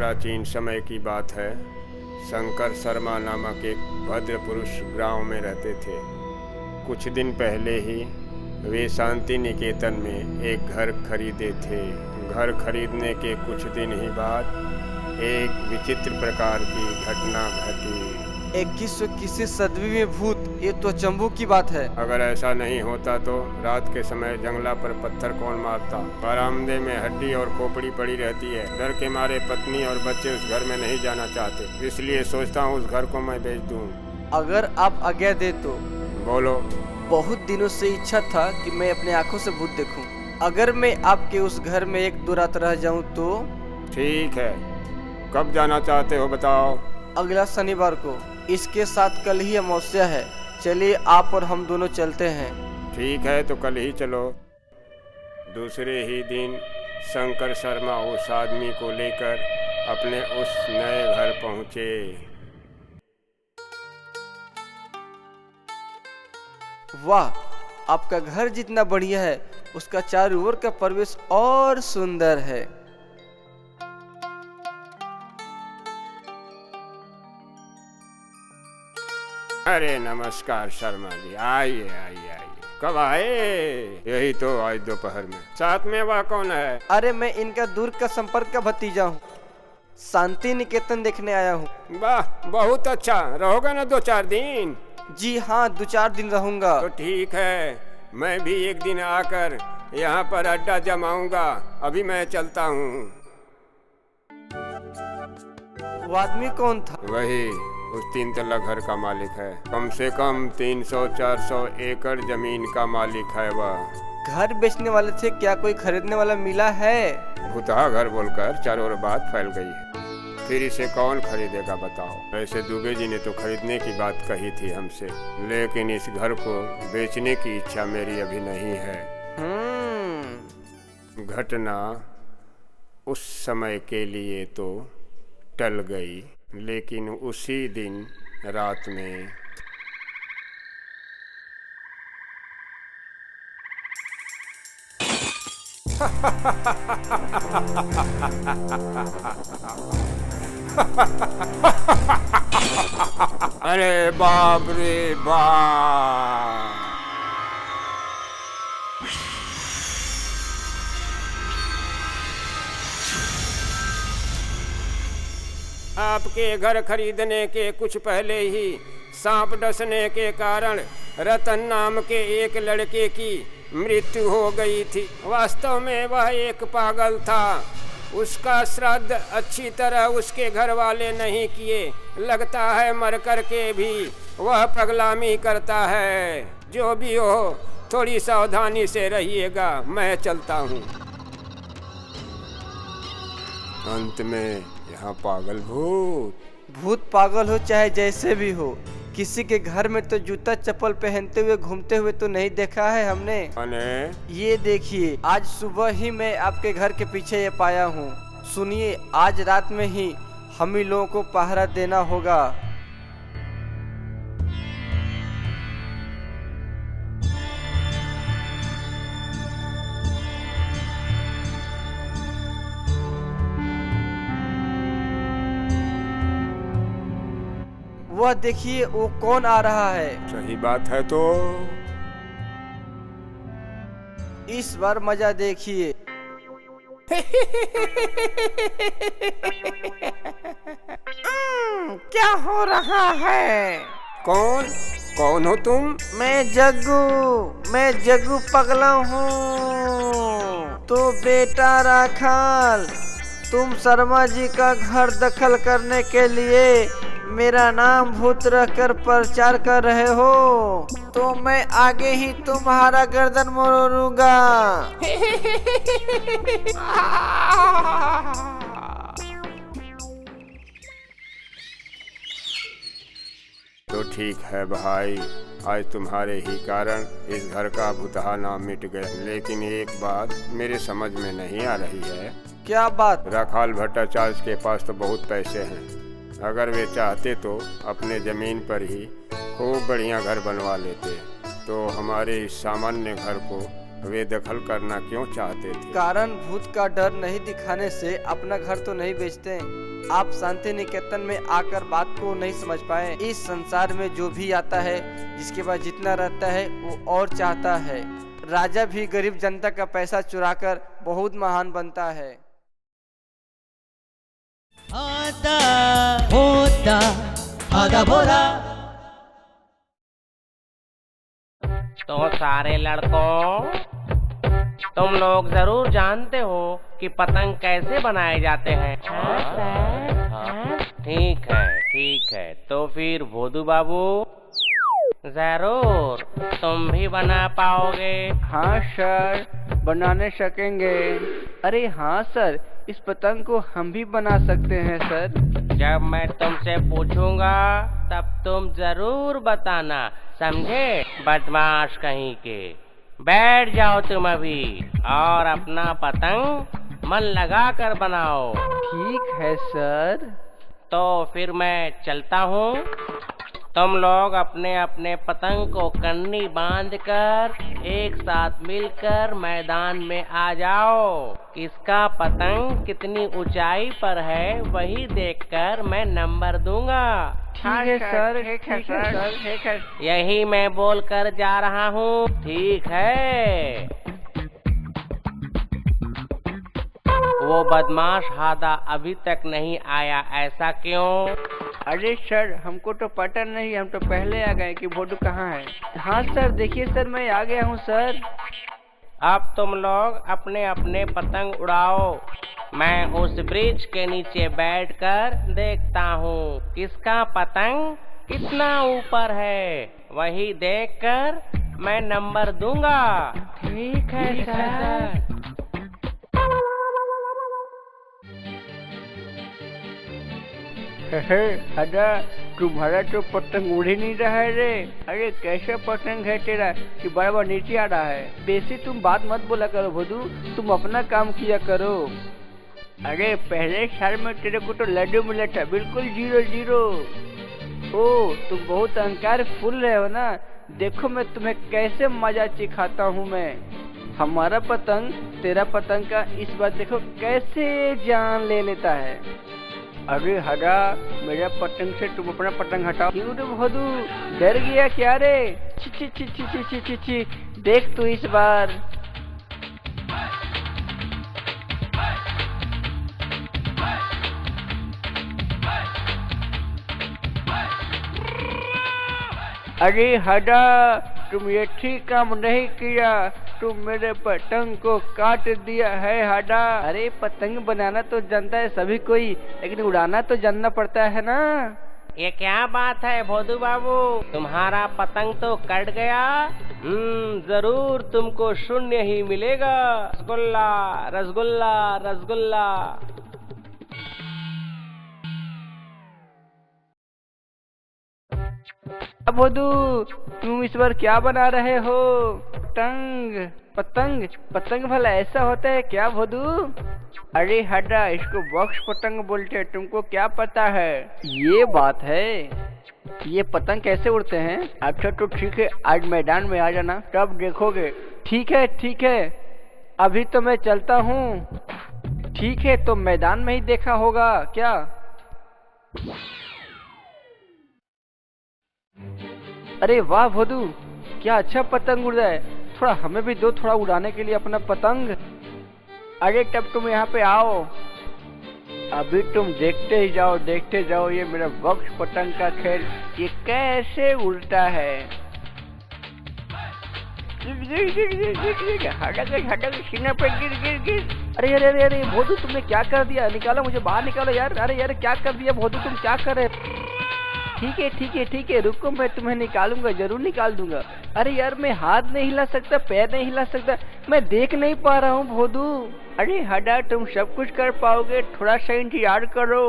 प्राचीन समय की बात है। शंकर शर्मा नामक एक भद्र पुरुष गांव में रहते थे। कुछ दिन पहले ही वे शांति निकेतन में एक घर खरीदे थे। घर खरीदने के कुछ दिन ही बाद एक विचित्र प्रकार की घटना घटी। 2121 सदी में भूत, ये तो अचंभों की बात है। अगर ऐसा नहीं होता तो रात के समय जंगला पर पत्थर कौन मारता। बरामदे में हड्डी और खोपड़ी पड़ी रहती है। डर के मारे पत्नी और बच्चे उस घर में नहीं जाना चाहते, इसलिए सोचता हूँ उस घर को मैं बेच दूँ। अगर आप आज्ञा दे तो। बोलो। बहुत दिनों से इच्छा था कि मैं अपने आंखों से भूत देखूं। अगर मैं आपके उस घर में 1-2 रात रह जाऊं तो। ठीक है, कब जाना चाहते हो बताओ। अगला शनिवार को। इसके साथ कल ही अमावस्या है। चलिए आप और हम दोनों चलते हैं। ठीक है, तो कल ही चलो। दूसरे ही दिन शंकर शर्मा उस आदमी को लेकर अपने उस नए घर पहुंचे। वाह, आपका घर जितना बढ़िया है उसका चारों ओर का परिवेश और सुंदर है। अरे नमस्कार शर्मा जी, आइए आइए आइए। कब आए? यही तो आज दोपहर में। साथ में वह कौन है? अरे मैं इनका दूर का संपर्क का भतीजा हूँ। शांति निकेतन देखने आया हूँ। वाह, बहुत अच्छा। रहोगे ना 2-4 दिन? जी हाँ, 2-4 दिन रहूंगा। तो ठीक है, मैं भी एक दिन आकर यहाँ पर अड्डा जमाऊंगा। अभी मैं चलता हूँ। वो आदमी कौन था? वही उस 3 तल्ला घर का मालिक है। कम से कम 300-400 एकड़ जमीन का मालिक है वह। घर बेचने वाले थे, क्या कोई खरीदने वाला मिला है? भुतहा घर बोलकर चारों ओर बात फैल गई है। फिर इसे कौन खरीदेगा बताओ। ऐसे दुबे जी ने तो खरीदने की बात कही थी हमसे, लेकिन इस घर को बेचने की इच्छा मेरी अभी नहीं है। घटना उस समय के लिए तो टल गई, लेकिन उसी दिन रात में अरे बाप रे बाप! आपके घर खरीदने के कुछ पहले ही सांप डसने के कारण रतन नाम के एक लड़के की मृत्यु हो गई थी। वास्तव में वह एक पागल था। उसका श्राद्ध अच्छी तरह उसके घर वाले नहीं किए। लगता है मर कर के भी वह पगलामी करता है। जो भी हो, थोड़ी सावधानी से रहिएगा। मैं चलता हूँ। अंत में यहाँ पागल भूत पागल हो चाहे जैसे भी हो, किसी के घर में तो जूता चप्पल पहनते हुए घूमते हुए तो नहीं देखा है हमने। ये देखिए, आज सुबह ही मैं आपके घर के पीछे ये पाया हूँ। सुनिए, आज रात में ही हम ही लोगों को पहरा देना होगा। वह देखिए, वो कौन आ रहा है। सही बात है तो इस बार मजा देखिए। क्या हो रहा है? कौन हो तुम? मैं जग्गू पगला हूँ। तो बेटा राखाल, तुम शर्मा जी का घर दखल करने के लिए मेरा नाम भूत रखकर प्रचार कर रहे हो, तो मैं आगे ही तुम्हारा गर्दन मोड़ूंगा। तो ठीक है भाई, आज तुम्हारे ही कारण इस घर का भुतहा नाम मिट गया। लेकिन एक बात मेरे समझ में नहीं आ रही है। क्या बात? राखाल भट्टाचार्य के पास तो बहुत पैसे हैं। अगर वे चाहते तो अपने ज़मीन पर ही खूब बढ़िया घर बनवा लेते, तो हमारे इस सामान्य घर को वे दखल करना क्यों चाहते थे? कारण भूत का डर नहीं दिखाने से अपना घर तो नहीं बेचते। आप शांति निकेतन में आकर बात को नहीं समझ पाए। इस संसार में जो भी आता है, जिसके पास जितना रहता है वो और चाहता है। राजा भी गरीब जनता का पैसा चुराकर बहुत महान बनता है। आता होता आधा भोला। तो सारे लड़कों, तुम लोग जरूर जानते हो कि पतंग कैसे बनाए जाते हैं। ठीक है। तो फिर भोदू बाबू, जरूर तुम भी बना पाओगे। हाँ सर, बनाने सकेंगे। अरे हाँ सर, इस पतंग को हम भी बना सकते हैं सर। जब मैं तुमसे पूछूंगा तब तुम जरूर बताना, समझे? बदमाश कहीं के। बैठ जाओ तुम अभी और अपना पतंग मन लगा कर बनाओ। ठीक है सर। तो फिर मैं चलता हूँ। तुम लोग अपने अपने पतंग को कन्नी बांधकर एक साथ मिलकर मैदान में आ जाओ। किसका पतंग कितनी ऊंचाई पर है वही देखकर मैं नंबर दूंगा। ठीक है सर, ठीक है। यही मैं बोलकर जा रहा हूँ, ठीक है? वो बदमाश हादा अभी तक नहीं आया, ऐसा क्यों? अरे सर, हमको तो पता नहीं, हम तो पहले आ गए कि भोदू कहाँ है। हाँ सर, देखिए सर, मैं आ गया हूँ सर। अब तुम लोग अपने अपने पतंग उड़ाओ। मैं उस ब्रिज के नीचे बैठकर देखता हूँ किसका पतंग कितना ऊपर है, वही देखकर मैं नंबर दूंगा। ठीक है सर। हदा, तुम्हारा तो पतंग उड़ ही नहीं रहा है रे। अरे कैसा पतंग है तेरा कि बार बार नीचे आ रहा है? बेसी तुम बात मत बोला करो भोदू, तुम अपना काम किया करो। अरे पहले साल में तेरे को तो लड्डू मिला था, बिल्कुल 0-0। ओ, तुम बहुत अहंकार फुल रहे हो ना। देखो मैं तुम्हें कैसे मजा चिखाता हूँ मैं। हमारा पतंग तेरा पतंग का इस बार देखो कैसे जान ले लेता है। अरे हटा, मेरा पतंग से तुम अपना पतंग हटाओ। क्यों रे भोदू, डर गया क्या रे? छी छी छी छी छी छी छी छी, देख तू इस बार। अरे हटा, तुम ये ठीक काम नहीं किया, तुम मेरे पतंग को काट दिया है हटा। अरे पतंग बनाना तो जानता है सभी कोई, लेकिन उड़ाना तो जानना पड़ता है ना। ये क्या बात है भोदू बाबू, तुम्हारा पतंग तो कट गया। जरूर तुमको 0 ही मिलेगा। रसगुल्ला रसगुल्ला रसगुल्ला। अब भोदू, तुम इस बार क्या बना रहे हो? पतंग पतंग भला ऐसा होता है क्या भोदू? अरे हटा, इसको बॉक्स पतंग बोलते हैं, तुमको क्या पता है? ये बात है। ये पतंग कैसे उड़ते हैं? अच्छा तो ठीक है, आज मैदान में आ जाना, तब देखोगे। ठीक है, अभी तो मैं चलता हूँ। ठीक है, तो मैदान में ही देखा होगा क्या? अरे वाह भोदू, क्या अच्छा पतंग उड़ रहा है। थोड़ा हमें भी दो, थोड़ा उड़ाने के लिए अपना पतंग। अरे तब तुम यहाँ पे आओ, अभी तुम देखते ही जाओ, देखते जाओ ये मेरा बॉक्स पतंग का खेल, ये कैसे उड़ता है। सीना पे गिर। अरे भोदू, तुमने क्या कर दिया? निकालो, मुझे बाहर निकालो यार। अरे यार, क्या कर दिया भोदू, तुम क्या कर रहे? ठीक है, रुको, मैं तुम्हें निकालूंगा, जरूर निकाल दूंगा। अरे यार, मैं हाथ नहीं हिला सकता, पैर नहीं हिला सकता, मैं देख नहीं पा रहा हूँ भोदू। अरे हटा, तुम सब कुछ कर पाओगे, थोड़ा सा इंतजार करो।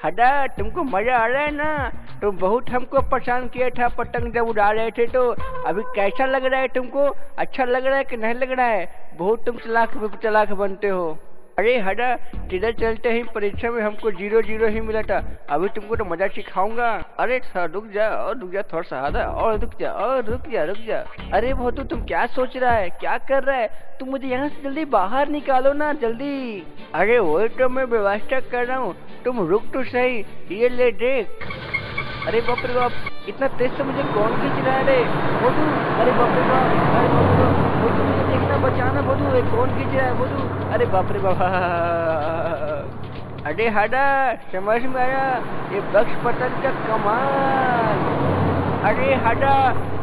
हटा, तुमको मजा आ रहा है ना? तुम बहुत हमको परेशान किया था पतंग जब उड़ा रहे थे, तो अभी कैसा लग रहा है तुमको? अच्छा लग रहा है कि नहीं लग रहा है? बहुत तुम चालाक बनते हो। अरे हटा, सीधा चलते ही परीक्षा में हमको 0-0 ही मिला था। अभी तुमको तो मजा सिखाऊंगा। अरे रुक जा थोड़ा सा, आधा और रुक जा। अरे भोतू तुम क्या सोच रहा है, क्या कर रहा है? तुम मुझे यहाँ से जल्दी बाहर निकालो ना, जल्दी। अरे वही तो मैं व्यवस्था कर रहा हूँ, तुम रुक तो सही। ये ले देख। अरे बाप रे बाप, इतना तेज से मुझे कौन खींच रहा है रे भोतू? अरे बाप रे बाप, अरे भोतू मुझे देखना, बचाना भोतू, कौन खींच रहा है भोतू? अरे बाप रे बाप। अरे हटा, समझ में आया, ये बक्स पतंग का कमाल। अरे हटा,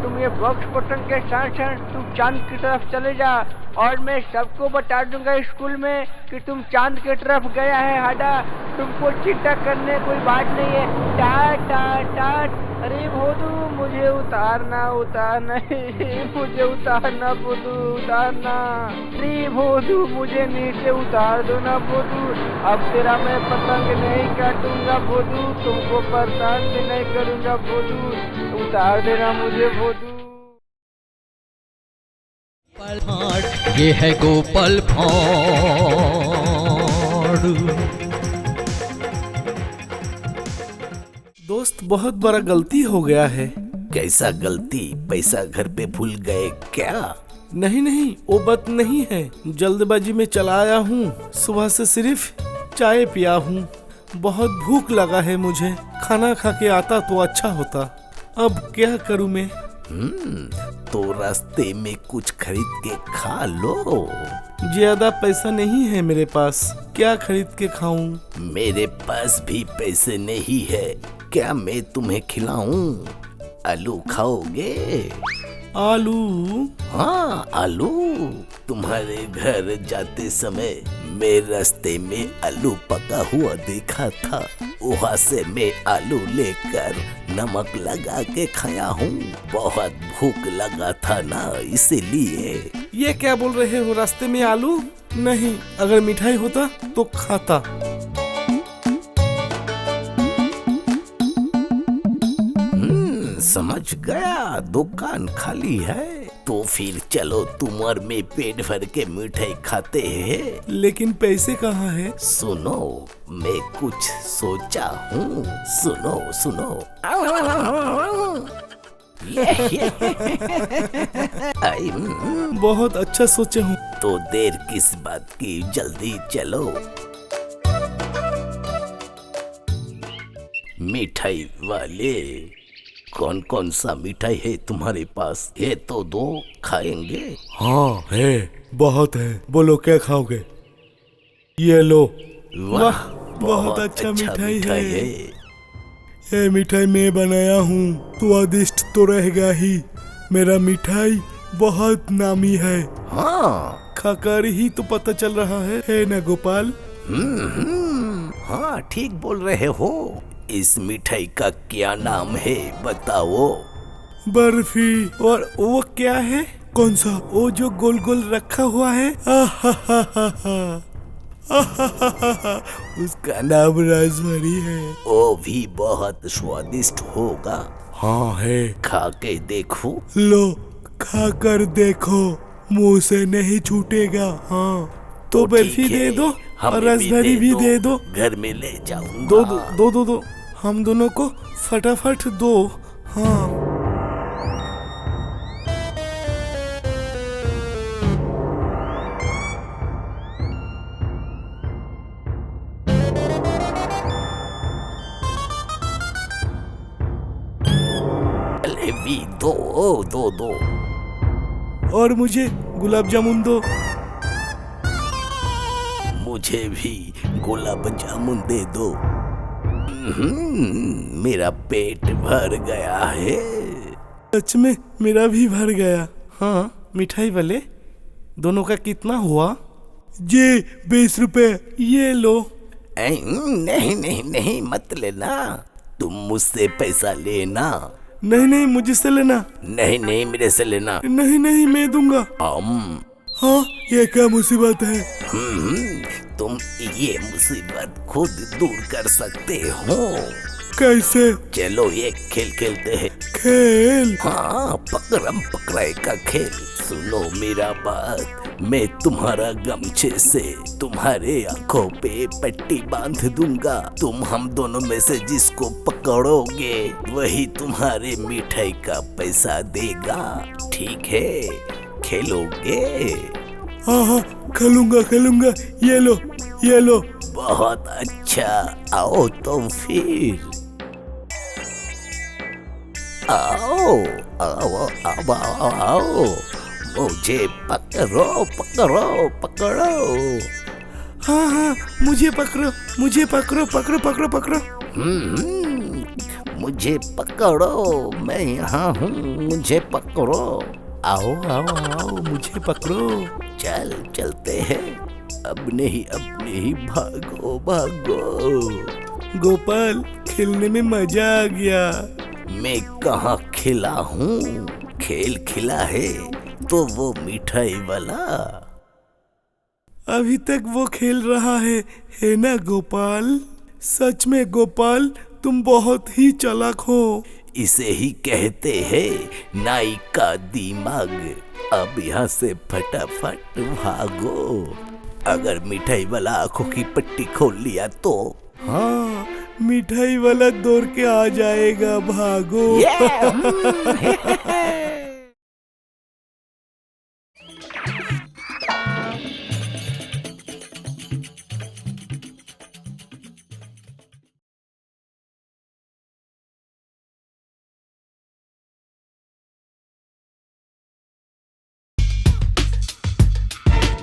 तुम ये बॉक्स बटन के साथ तुम चांद की तरफ चले जा, और मैं सबको बता दूंगा स्कूल में कि तुम चांद की तरफ गया है। हटा, तुमको चिंता करने कोई बात नहीं है। टाट टाट टाट। अरे भोदू मुझे उतारना मुझे उतारना भोदू, उतारना। अरे भोदू मुझे नीचे उतार दो ना भोदू, अब तेरा मैं पतंग नहीं काटूंगा भोदू, तुमको परेशान भी नहीं करूंगा भोदू, उतार देना मुझे भोदू। ये है गोपाल भाड़। दोस्त बहुत बड़ा गलती हो गया है। कैसा गलती? पैसा घर पे भूल गए क्या? नहीं वो बात नहीं है, जल्दबाजी में चला आया हूँ। सुबह से सिर्फ चाय पिया हूँ, बहुत भूख लगा है मुझे, खाना खा के आता तो अच्छा होता। अब क्या करूँ मैं? तो रास्ते में कुछ खरीद के खा लो। ज्यादा पैसा नहीं है मेरे पास, क्या खरीद के खाऊं? मेरे पास भी पैसे नहीं है, क्या मैं तुम्हें खिलाऊं? आलू खाओगे? आलू? हाँ आलू। तुम्हारे घर जाते समय मैं रास्ते में आलू पका हुआ देखा था, वहाँ से मैं आलू लेकर नमक लगा के खाया हूँ। बहुत भूख लगा था ना, इसीलिए। ये क्या बोल रहे हो, रास्ते में आलू? नहीं, अगर मिठाई होता तो खाता। समझ गया, दुकान खाली है। तो फिर चलो तुम और मैं पेट भर के मिठाई खाते हैं। लेकिन पैसे कहाँ है? सुनो, मैं कुछ सोचा हूँ, सुनो। बहुत अच्छा सोचे हूँ। तो देर किस बात की, जल्दी चलो। मिठाई वाले, कौन कौन सा मिठाई है तुम्हारे पास? ये तो दो, खाएंगे। हाँ है, बहुत है, बोलो क्या खाओगे? ये लो। वाह, बहुत अच्छा मिठाई है। ये मिठाई मैं बनाया हूँ, स्वादिष्ट तो रहेगा ही। मेरा मिठाई बहुत नामी है। हाँ, खाकर ही तो पता चल रहा है ना गोपाल? हाँ ठीक बोल रहे हो। इस मिठाई का क्या नाम है बताओ? बर्फी। और वो क्या है? कौन सा? वो जो गोल गोल रखा हुआ है? उसका नाम राजभरी है। वो भी बहुत स्वादिष्ट होगा। हाँ है। खा के देखो। लो, खाकर देखो, मुंह से नहीं छूटेगा। हाँ तो बर्फी दे दो और राजभरी भी दे दो। घर में ले जाऊंगा। दो, हम दोनों को फटाफट दो। हाँ जलेबी दो। और मुझे गुलाब जामुन दो। मुझे भी गुलाब जामुन दे दो। मेरा पेट भर गया है। सच में मेरा भी भर गया। हाँ मिठाई वाले, दोनों का कितना हुआ? जी 20 रुपए। ये लो। नहीं मत लेना, तुम मुझसे पैसा लेना। नहीं मुझे से लेना। नहीं मेरे से लेना। नहीं मैं दूंगा। हाँ ये क्या मुसीबत है? तुम ये मुसीबत खुद दूर कर सकते हो। कैसे? चलो ये खेल खेलते हैं। खेल? हाँ, पकड़म पकड़ाई का खेल। सुनो मेरा बात, मैं तुम्हारा गमछे से तुम्हारे आंखों पे पट्टी बांध दूंगा। तुम हम दोनों में से जिसको पकड़ोगे वही तुम्हारे मिठाई का पैसा देगा, ठीक है? खेलोगे? हाँ हाँ, खेलूंगा। ये लो। बहुत अच्छा, आओ तो फिर। आओ। मुझे पकड़ो। हाँ, मुझे पकड़ो। मुझे पकड़ो, मैं यहाँ हूँ, मुझे पकड़ो। आओ, मुझे पकड़ो। चलते हैं। अब नहीं, भागो। गोपाल, खेलने में मजा आ गया। मैं कहाँ खिला हूँ? खेल खिला है तो वो मिठाई वाला। अभी तक वो खेल रहा है ना गोपाल? सच में गोपाल, तुम बहुत ही चालाक हो। इसे ही कहते हैं नाई का दिमाग। अब यहाँ से फटाफट भागो। अगर मिठाई वाला आंखों की पट्टी खोल लिया तो। हाँ, मिठाई वाला दौड़ के आ जाएगा, भागो।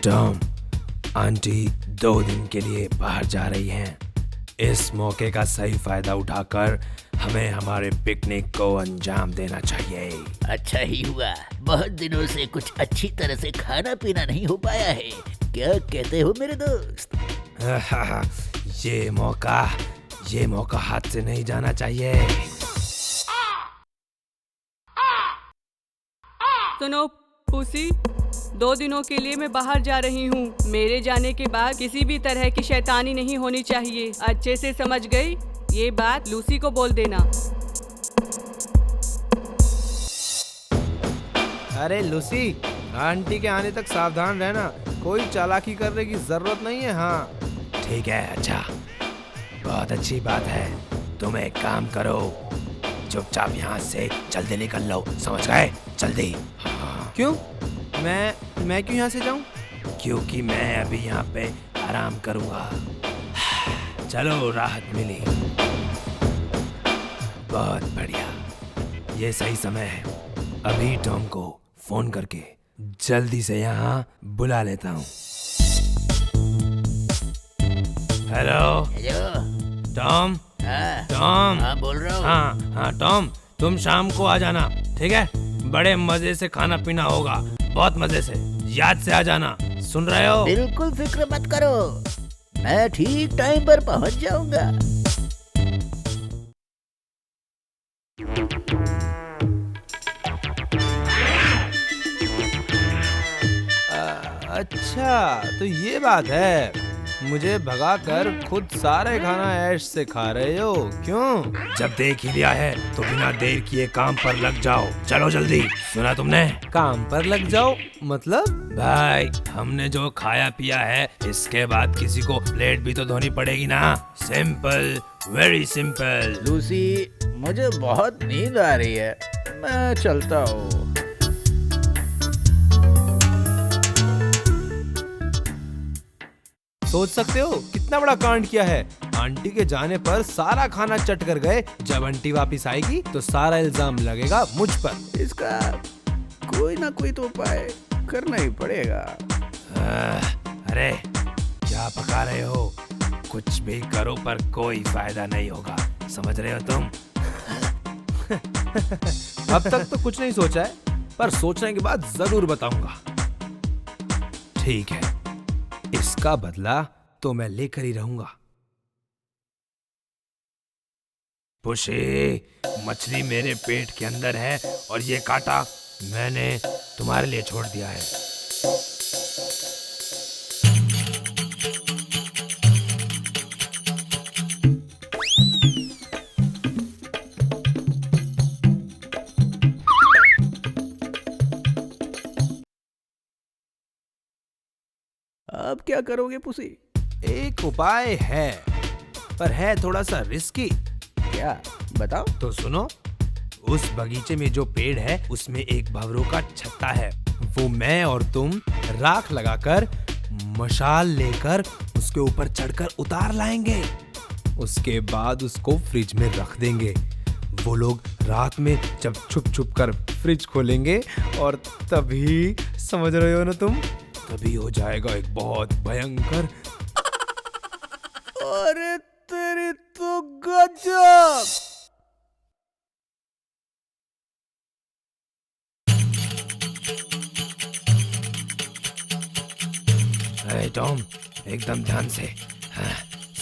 टॉम, आंटी 2 दिन के लिए बाहर जा रही हैं। इस मौके का सही फायदा उठाकर हमें हमारे पिकनिक को अंजाम देना चाहिए। अच्छा ही हुआ, बहुत दिनों से कुछ अच्छी तरह से खाना पीना नहीं हो पाया है। क्या कहते हो मेरे दोस्त? ये मौका हाथ से नहीं जाना चाहिए। सुनो पुसी, 2 दिनों के लिए मैं बाहर जा रही हूँ। मेरे जाने के बाद किसी भी तरह की शैतानी नहीं होनी चाहिए। अच्छे से समझ गई? ये बात लूसी को बोल देना। अरे लूसी, आंटी के आने तक सावधान रहना, कोई चालाकी करने की जरूरत नहीं है। हाँ ठीक है, अच्छा, बहुत अच्छी बात है। तुम एक काम करो, चुपचाप यहाँ से जल्दी निकल लो, समझ गए? जल्दी। हाँ। क्यों? मैं क्यों यहाँ से जाऊँ? क्योंकि मैं अभी यहाँ पे आराम करूँगा। चलो, राहत मिली। बहुत बढ़िया, ये सही समय है। अभी टॉम को फोन करके जल्दी से यहाँ बुला लेता हूँ। Hello Tom. टॉम। हाँ, बोल रहा हूँ। हाँ टॉम, तुम शाम को आ जाना, ठीक है? बड़े मजे से खाना पीना होगा, बहुत मजे से। याद से आ जाना, सुन रहे हो? बिल्कुल फिक्र मत करो, मैं ठीक टाइम पर पहुँच जाऊंगा। अच्छा, तो ये बात है। मुझे भगाकर खुद सारे खाना ऐश से खा रहे हो, क्यों? जब देख ही लिया है तो बिना देर किए काम पर लग जाओ। चलो जल्दी। सुना तुमने? काम पर लग जाओ मतलब? भाई, हमने जो खाया पिया है, इसके बाद किसी को प्लेट भी तो धोनी पड़ेगी ना। Simple, very simple. लूसी, मुझे बहुत नींद आ रही है, मैं चलता हूँ। सोच सकते हो कितना बड़ा कांड किया है। आंटी के जाने पर सारा खाना चट कर गए। जब आंटी वापस आएगी तो सारा इल्जाम लगेगा मुझ पर। इसका कोई ना कोई तो उपाय करना ही पड़ेगा। अरे क्या पका रहे हो? कुछ भी करो पर कोई फायदा नहीं होगा, समझ रहे हो तुम? अब तक तो कुछ नहीं सोचा है, पर सोचने के बाद जरूर बताऊंगा। ठीक है, इसका बदला तो मैं लेकर ही रहूंगा। पुशी, मछली मेरे पेट के अंदर है और ये कांटा मैंने तुम्हारे लिए छोड़ दिया है। अब क्या करोगे पुसी? एक उपाय है, पर है थोड़ा सा रिस्की। क्या? बताओ। तो सुनो, उस बगीचे में जो पेड़ है उसमें एक भंवरों का छत्ता है। वो मैं और तुम राख लगाकर मशाल लेकर उसके ऊपर चढ़कर उतार लाएंगे। उसके बाद उसको फ्रिज में रख देंगे। वो लोग रात में जब छुप छुप कर फ्रिज खोलेंगे और तभी, समझ रहे हो ना तुम, तभी हो जाएगा एक बहुत भयंकर। अरे तेरी तो गजब। अरे टॉम, एकदम ध्यान से। हाँ,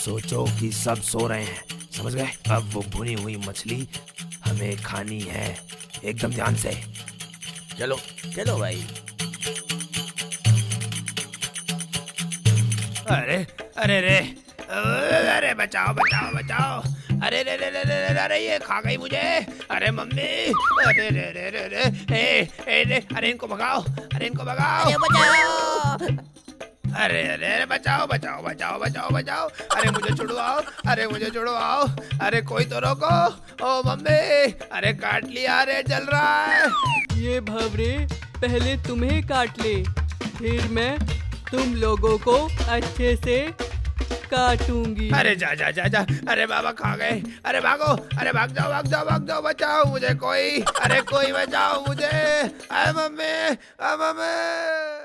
सोचो कि सब सो रहे हैं, समझ गए? अब वो भुनी हुई मछली हमें खानी है, एकदम ध्यान से। चलो चलो भाई। अरे अरे रे, अरे बचाओ बचाओ बचाओ। अरे रे रे रे रे रे, अरे ये खा गई मुझे। अरे मम्मी, अरे रे रे रे रे, अरे इनको भगाओ, अरे इनको भगाओ। अरे अरे अरे बचाओ बचाओ बचाओ बचाओ बचाओ। अरे मुझे छुड़वाओ, अरे मुझे छुड़वाओ। अरे कोई तो रोको। ओ मम्मी, अरे काट लिया, अरे जल रहा है। ये भंवरे पहले तुम्हें काट ले, फिर मैं तुम लोगों को अच्छे से काटूंगी। अरे जा जा जा जा। अरे बाबा खा गए। अरे भागो, अरे भाग जाओ भाग जाओ भाग जाओ, बचाओ मुझे कोई। अरे कोई बचाओ मुझे। अरे मम्मी, अरे मम्मी।